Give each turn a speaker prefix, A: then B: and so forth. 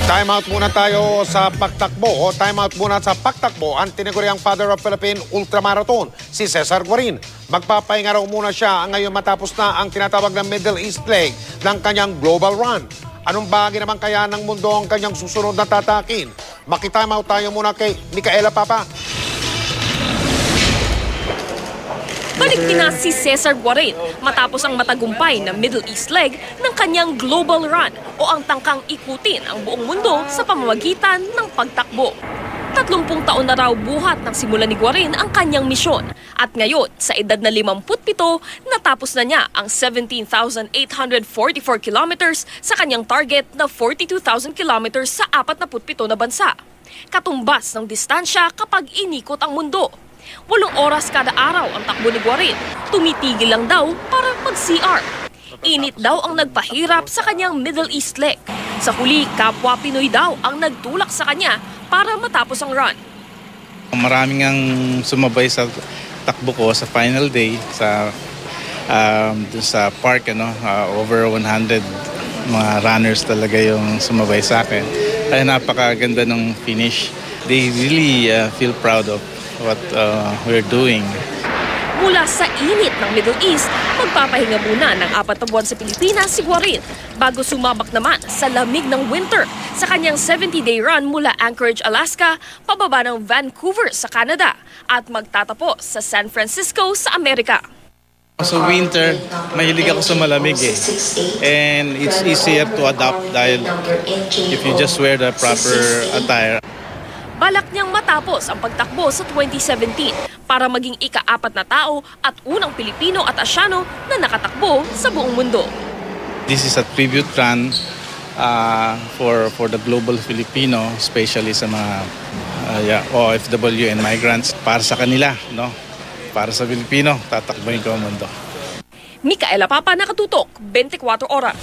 A: Time out muna tayo sa pagtakbo time out muna sa pagtakbo ang tinaguriang Father of Philippine Ultramarathon, si Cesar Guarin. Magpapahinga raw muna siya ngayon matapos na ang tinatawag na Middle East leg ng kanyang global run. Anong bahagi naman kaya ng mundo ang kanyang susunod na tatakin? Makitime out tayo muna kay Micaela Papa.
B: Balik din na si Cesar Guarin matapos ang matagumpay na Middle East leg ng kanyang global run o ang tangkang ikutin ang buong mundo sa pamamagitan ng pagtakbo. 30 taon na raw buhat ng simula ni Guarin ang kanyang misyon at ngayon sa edad na 57 natapos na niya ang 17,844 kilometers sa kanyang target na 42,000 kilometers sa 47 na bansa. Katumbas ng distansya kapag inikot ang mundo. 8 oras kada araw ang takbo ni Guarin. Tumitigil lang daw para mag-CR. Init daw ang nagpahirap sa kanyang Middle East leg. Sa huli, kapwa Pinoy daw ang nagtulak sa kanya para matapos ang run.
C: Maraming ang sumabay sa takbo ko sa final day sa park, over 100 mga runners talaga yung sumabay sa akin. Kaya napakaganda ng finish. They really feel proud of what we're doing.
B: Mula sa init ng Middle East, magpapahinga muna ng 4 na buwan sa Pilipinas si Guarin bago sumabak naman sa lamig ng winter sa kanyang 70-day run mula Anchorage, Alaska, pababa ng Vancouver sa Canada at magtatapos sa San Francisco sa Amerika.
C: Sa winter, mahilig ako sa malamig and it's easier to adapt dahil if you just wear the proper attire.
B: Balak niyang matapos ang pagtakbo sa 2017 para maging ika-4 na tao at unang Pilipino at Asyano na nakatakbo sa buong mundo.
C: This is a tribute run for the global Filipino, especially sa mga OFW and migrants. Para sa kanila, para sa Pilipino, tatakbohin ko ang mundo.
B: Micaela Papa, nakatutok, 24 oras.